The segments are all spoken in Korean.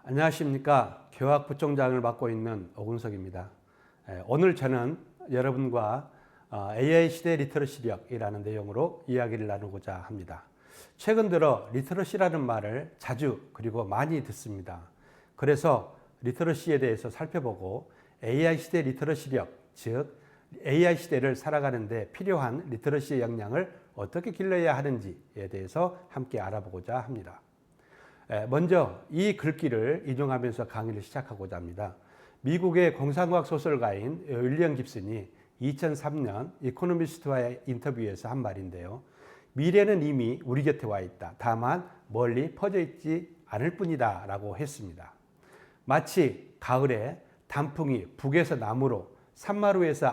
안녕하십니까. 교학부총장을 맡고 있는 오근석입니다. 오늘 저는 여러분과 AI 시대 리터러시력이라는 내용으로 이야기를 나누고자 합니다. 최근 들어 리터러시라는 말을 자주 그리고 많이 듣습니다. 그래서 리터러시에 대해서 살펴보고 AI 시대 리터러시력, 즉 AI 시대를 살아가는데 필요한 리터러시의 역량을 어떻게 길러야 하는지에 대해서 함께 알아보고자 합니다. 먼저 이 글귀를 인용하면서 강의를 시작하고자 합니다. 미국의 공상과학 소설가인 윌리엄 깁슨이 2003년 이코노미스트와의 인터뷰에서 한 말인데요. 미래는 이미 우리 곁에 와 있다. 다만 멀리 퍼져 있지 않을 뿐이다 라고 했습니다. 마치 가을에 단풍이 북에서 남으로 산마루에서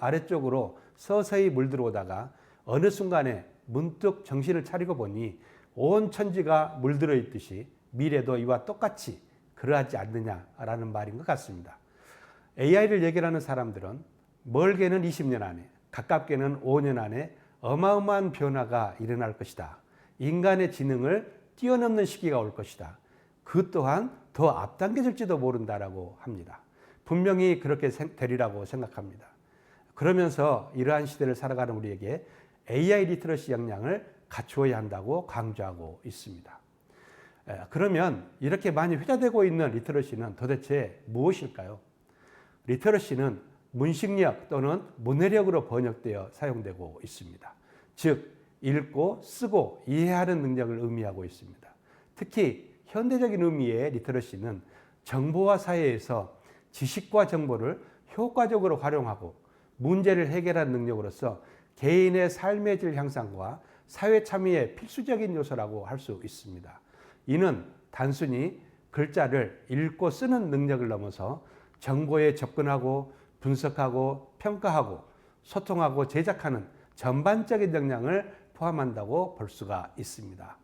아래쪽으로 서서히 물들어오다가 어느 순간에 문득 정신을 차리고 보니 온 천지가 물들어 있듯이 미래도 이와 똑같이 그러하지 않느냐라는 말인 것 같습니다. AI를 예견하는 사람들은 멀게는 20년 안에, 가깝게는 5년 안에 어마어마한 변화가 일어날 것이다. 인간의 지능을 뛰어넘는 시기가 올 것이다. 그 또한 더 앞당겨질지도 모른다라고 합니다. 분명히 그렇게 되리라고 생각합니다. 그러면서 이러한 시대를 살아가는 우리에게 AI 리터러시 역량을 갖추어야 한다고 강조하고 있습니다. 그러면 이렇게 많이 회자되고 있는 리터러시는 도대체 무엇일까요? 리터러시는 문식력 또는 문해력으로 번역되어 사용되고 있습니다. 즉, 읽고 쓰고 이해하는 능력을 의미하고 있습니다. 특히 현대적인 의미의 리터러시는 정보화 사회에서 지식과 정보를 효과적으로 활용하고 문제를 해결하는 능력으로서 개인의 삶의 질 향상과 사회 참여의 필수적인 요소라고 할 수 있습니다. 이는 단순히 글자를 읽고 쓰는 능력을 넘어서 정보에 접근하고 분석하고 평가하고 소통하고 제작하는 전반적인 역량을 포함한다고 볼 수가 있습니다.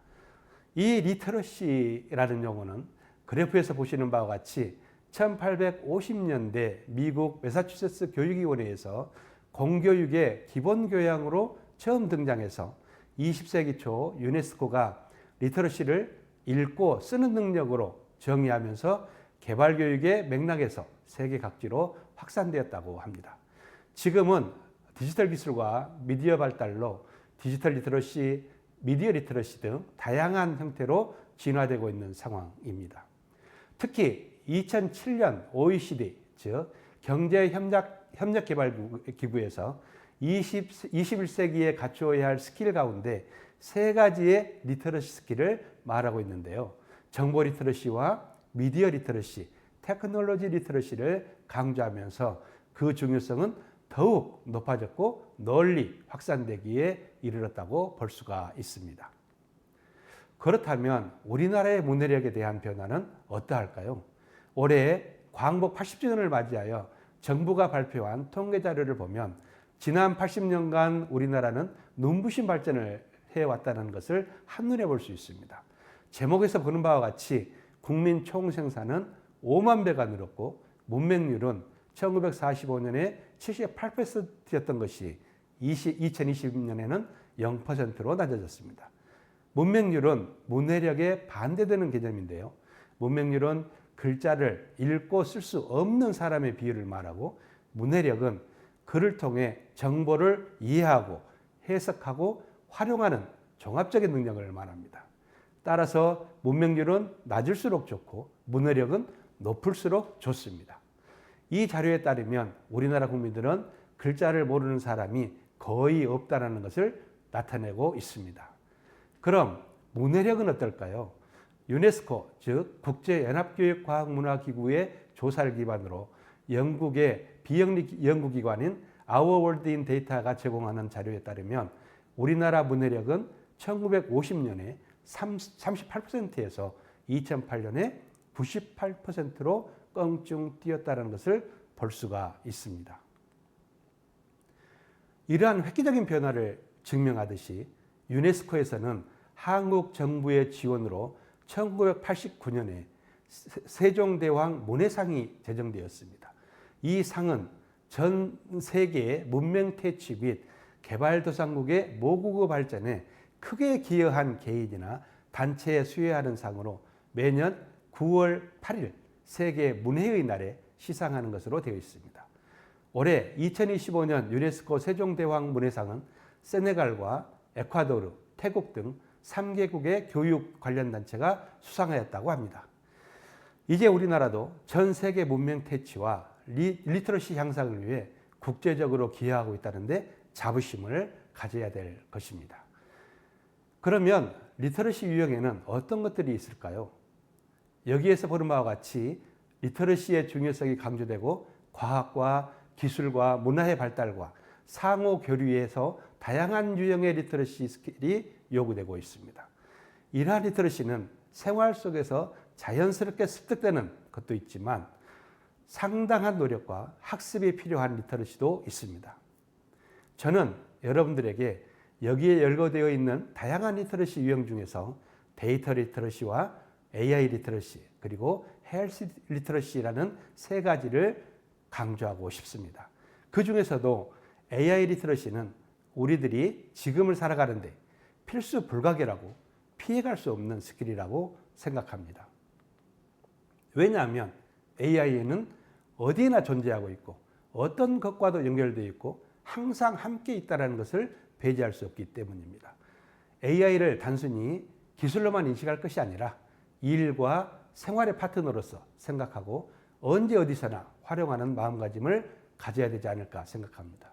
이 리터러시라는 용어는 그래프에서 보시는 바와 같이 1850년대 미국 매사추세츠 교육위원회에서 공교육의 기본 교양으로 처음 등장해서 20세기 초 유네스코가 리터러시를 읽고 쓰는 능력으로 정의하면서 개발교육의 맥락에서 세계 각지로 확산되었다고 합니다. 지금은 디지털 기술과 미디어 발달로 디지털 리터러시, 미디어 리터러시 등 다양한 형태로 진화되고 있는 상황입니다. 특히 2007년 OECD, 즉 경제협력개발기구에서 21세기에 갖추어야 할 스킬 가운데 세 가지의 리터러시 스킬을 말하고 있는데요. 정보 리터러시와 미디어 리터러시, 테크놀로지 리터러시를 강조하면서 그 중요성은 더욱 높아졌고 널리 확산되기에 이르렀다고 볼 수가 있습니다. 그렇다면 우리나라의 문해력에 대한 변화는 어떠할까요? 올해 광복 80주년을 맞이하여 정부가 발표한 통계 자료를 보면 지난 80년간 우리나라는 눈부신 발전을 해왔다는 것을 한눈에 볼 수 있습니다. 제목에서 보는 바와 같이 국민 총생산은 5만 배가 늘었고 문맹률은 1945년에 78%였던 것이 2020년에는 0%로 낮아졌습니다. 문맹률은 문해력에 반대되는 개념인데요. 문맹률은 글자를 읽고 쓸 수 없는 사람의 비율을 말하고 문해력은 글을 통해 정보를 이해하고 해석하고 활용하는 종합적인 능력을 말합니다. 따라서 문맹률은 낮을수록 좋고 문해력은 높을수록 좋습니다. 이 자료에 따르면 우리나라 국민들은 글자를 모르는 사람이 거의 없다는 것을 나타내고 있습니다. 그럼 문해력은 어떨까요? 유네스코, 즉 국제연합교육과학문화기구의 조사를 기반으로 영국의 비영리 연구기관인 아워월드인 데이터가 제공하는 자료에 따르면 우리나라 문해력은 1950년에 38%에서 2008년에 98%로 껑충 뛰었다는 것을 볼 수가 있습니다. 이러한 획기적인 변화를 증명하듯이 유네스코에서는 한국 정부의 지원으로 1989년에 세종대왕 문해상이 제정되었습니다. 이 상은 전 세계의 문명 퇴치 및 개발도상국의 모국어 발전에 크게 기여한 개인이나 단체에 수여하는 상으로 매년 9월 8일 세계 문해의 날에 시상하는 것으로 되어 있습니다. 올해 2025년 유네스코 세종대왕 문해상은 세네갈과 에콰도르, 태국 등 3개국의 교육 관련 단체가 수상하였다고 합니다. 이제 우리나라도 전 세계 문명 퇴치와 리터러시 향상을 위해 국제적으로 기여하고 있다는데 자부심을 가져야 될 것입니다. 그러면 리터러시 유형에는 어떤 것들이 있을까요? 여기에서 보는 바와 같이 리터러시의 중요성이 강조되고 과학과 기술과 문화의 발달과 상호 교류에서 다양한 유형의 리터러시 스킬이 요구되고 있습니다. 이러한 리터러시는 생활 속에서 자연스럽게 습득되는 것도 있지만 상당한 노력과 학습이 필요한 리터러시도 있습니다. 저는 여러분들에게 여기에 열거되어 있는 다양한 리터러시 유형 중에서 데이터 리터러시와 AI 리터러시 그리고 헬스 리터러시라는 세 가지를 강조하고 싶습니다. 그 중에서도 AI 리터러시는 우리들이 지금을 살아가는데 필수 불가결하고 피해갈 수 없는 스킬이라고 생각합니다. 왜냐하면 AI는 어디에나 존재하고 있고 어떤 것과도 연결되어 있고 항상 함께 있다는 것을 배제할 수 없기 때문입니다. AI를 단순히 기술로만 인식할 것이 아니라 일과 생활의 파트너로서 생각하고 언제 어디서나 활용하는 마음가짐을 가져야 되지 않을까 생각합니다.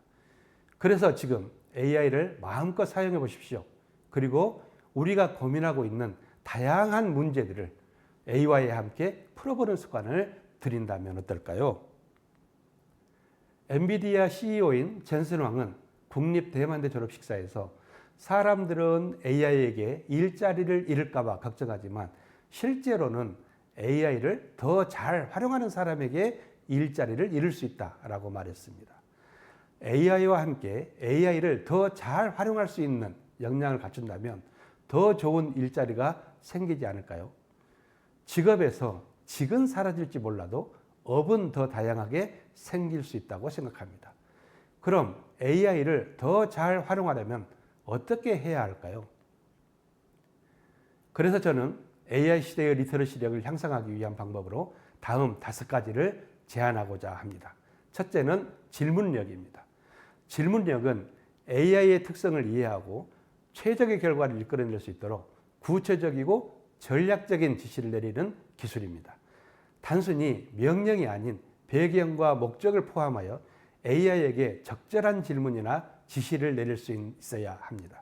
그래서 지금 AI를 마음껏 사용해 보십시오. 그리고 우리가 고민하고 있는 다양한 문제들을 AI와 함께 풀어보는 습관을 들인다면 어떨까요? 엔비디아 CEO인 젠슨 황은 국립대만대 졸업식사에서 사람들은 AI에게 일자리를 잃을까 봐 걱정하지만 실제로는 AI를 더 잘 활용하는 사람에게 일자리를 잃을 수 있다라고 말했습니다. AI와 함께 AI를 더 잘 활용할 수 있는 역량을 갖춘다면 더 좋은 일자리가 생기지 않을까요? 직업에서 직은 사라질지 몰라도 업은 더 다양하게 생길 수 있다고 생각합니다. 그럼 AI를 더 잘 활용하려면 어떻게 해야 할까요? 그래서 저는 AI 시대의 리터러시력을 향상하기 위한 방법으로 다음 5가지를 제안하고자 합니다. 첫째는 질문력입니다. 질문력은 AI의 특성을 이해하고 최적의 결과를 이끌어낼 수 있도록 구체적이고 전략적인 지시를 내리는 기술입니다. 단순히 명령이 아닌 배경과 목적을 포함하여 AI에게 적절한 질문이나 지시를 내릴 수 있어야 합니다.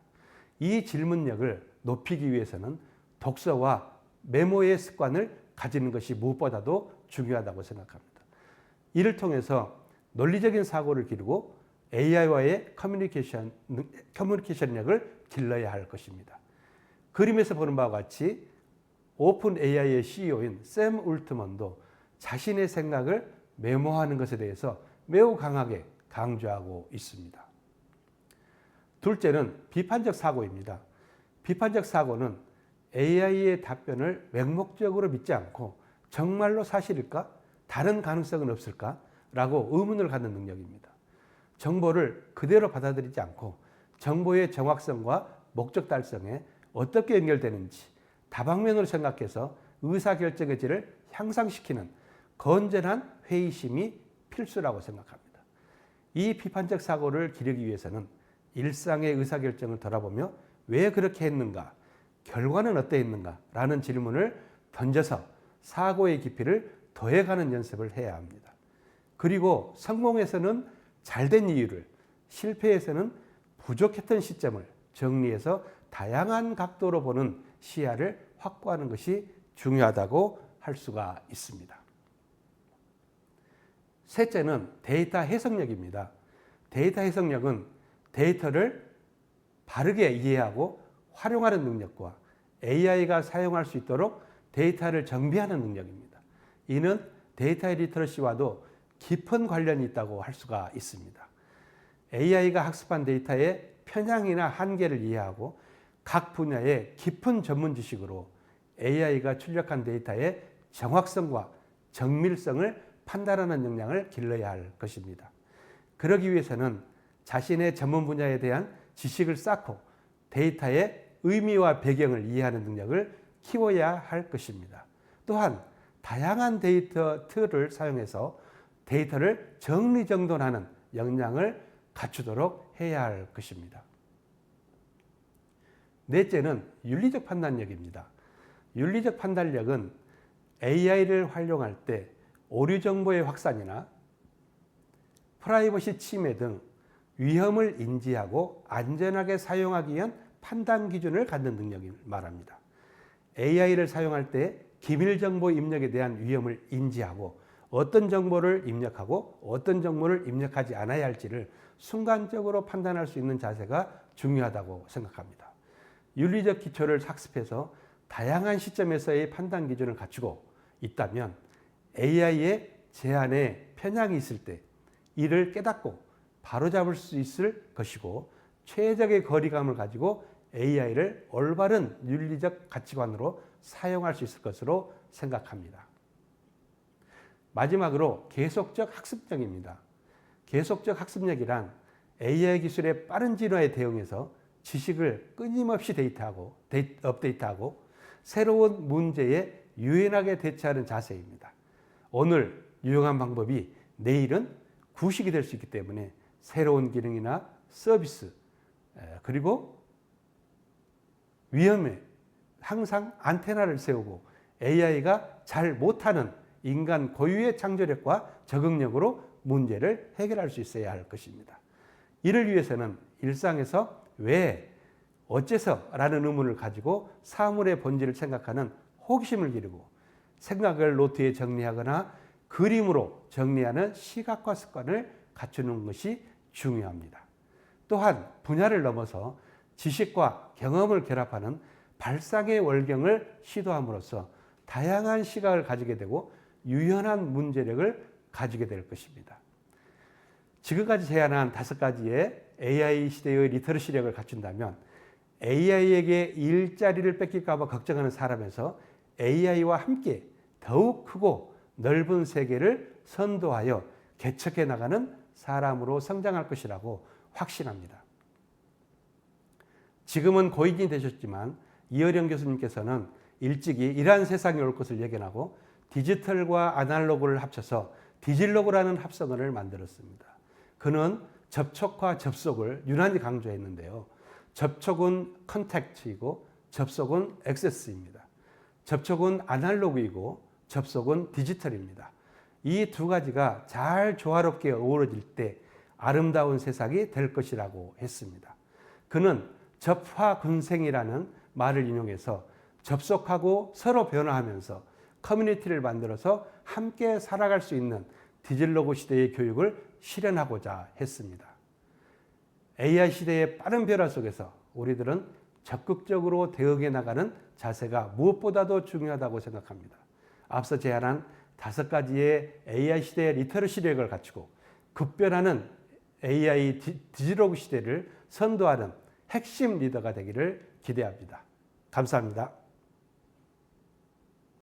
이 질문력을 높이기 위해서는 독서와 메모의 습관을 가지는 것이 무엇보다도 중요하다고 생각합니다. 이를 통해서 논리적인 사고를 기르고 AI와의 커뮤니케이션력을 길러야 할 것입니다. 그림에서 보는 바와 같이 오픈 AI의 CEO인 샘 울트먼도 자신의 생각을 메모하는 것에 대해서 매우 강하게 강조하고 있습니다. 둘째는 비판적 사고입니다. 비판적 사고는 AI의 답변을 맹목적으로 믿지 않고 정말로 사실일까? 다른 가능성은 없을까? 라고 의문을 갖는 능력입니다. 정보를 그대로 받아들이지 않고 정보의 정확성과 목적 달성에 어떻게 연결되는지 다방면으로 생각해서 의사결정의 질을 향상시키는 건전한 회의심이 필수라고 생각합니다. 이 비판적 사고를 기르기 위해서는 일상의 의사결정을 돌아보며 왜 그렇게 했는가, 결과는 어떠했는가 라는 질문을 던져서 사고의 깊이를 더해가는 연습을 해야 합니다. 그리고 성공에서는 잘된 이유를, 실패에서는 부족했던 시점을 정리해서 다양한 각도로 보는 시야를 확보하는 것이 중요하다고 할 수가 있습니다. 셋째는 데이터 해석력입니다. 데이터 해석력은 데이터를 바르게 이해하고 활용하는 능력과 AI가 사용할 수 있도록 데이터를 정비하는 능력입니다. 이는 데이터의 리터러시와도 깊은 관련이 있다고 할 수가 있습니다. AI가 학습한 데이터의 편향이나 한계를 이해하고 각 분야의 깊은 전문 지식으로 AI가 출력한 데이터의 정확성과 정밀성을 판단하는 역량을 길러야 할 것입니다. 그러기 위해서는 자신의 전문 분야에 대한 지식을 쌓고 데이터의 의미와 배경을 이해하는 능력을 키워야 할 것입니다. 또한 다양한 데이터 툴을 사용해서 데이터를 정리정돈하는 역량을 갖추도록 해야 할 것입니다. 넷째는 윤리적 판단력입니다. 윤리적 판단력은 AI를 활용할 때 오류 정보의 확산이나 프라이버시 침해 등 위험을 인지하고 안전하게 사용하기 위한 판단 기준을 갖는 능력을 말합니다. AI를 사용할 때 기밀 정보 입력에 대한 위험을 인지하고 어떤 정보를 입력하고 어떤 정보를 입력하지 않아야 할지를 순간적으로 판단할 수 있는 자세가 중요하다고 생각합니다. 윤리적 기초를 학습해서 다양한 시점에서의 판단 기준을 갖추고 있다면 AI의 제안에 편향이 있을 때 이를 깨닫고 바로잡을 수 있을 것이고 최적의 거리감을 가지고 AI를 올바른 윤리적 가치관으로 사용할 수 있을 것으로 생각합니다. 마지막으로 계속적 학습력입니다. 계속적 학습력이란 AI 기술의 빠른 진화에 대응해서 지식을 끊임없이 업데이트하고 새로운 문제에 유연하게 대처하는 자세입니다. 오늘 유용한 방법이 내일은 구식이 될 수 있기 때문에 새로운 기능이나 서비스 그리고 위험에 항상 안테나를 세우고 AI가 잘 못하는 인간 고유의 창조력과 적응력으로 문제를 해결할 수 있어야 할 것입니다. 이를 위해서는 일상에서 왜, 어째서 라는 의문을 가지고 사물의 본질을 생각하는 호기심을 기르고 생각을 노트에 정리하거나 그림으로 정리하는 시각화 습관을 갖추는 것이 중요합니다. 또한 분야를 넘어서 지식과 경험을 결합하는 발상의 월경을 시도함으로써 다양한 시각을 가지게 되고 유연한 문제력을 가지게 될 것입니다. 지금까지 제안한 5가지의 AI 시대의 리터러시력을 갖춘다면 AI에게 일자리를 뺏길까 봐 걱정하는 사람에서 AI와 함께 더욱 크고 넓은 세계를 선도하여 개척해 나가는 사람으로 성장할 것이라고 확신합니다. 지금은 고인이 되셨지만 이어령 교수님께서는 일찍이 이러한 세상이 올 것을 예견하고 디지털과 아날로그를 합쳐서 디질로그라는 합성어를 만들었습니다. 그는 접촉과 접속을 유난히 강조했는데요. 접촉은 컨택트이고 접속은 액세스입니다. 접촉은 아날로그이고 접속은 디지털입니다. 이 두 가지가 잘 조화롭게 어우러질 때 아름다운 세상이 될 것이라고 했습니다. 그는 접화군생이라는 말을 인용해서 접속하고 서로 변화하면서 커뮤니티를 만들어서 함께 살아갈 수 있는 디질로그 시대의 교육을 실현하고자 했습니다. AI 시대의 빠른 변화 속에서 우리들은 적극적으로 대응해 나가는 자세가 무엇보다도 중요하다고 생각합니다. 앞서 제안한 5가지의 AI 시대의 리터러시력을 갖추고 급변하는 AI 디지로그 시대를 선도하는 핵심 리더가 되기를 기대합니다. 감사합니다.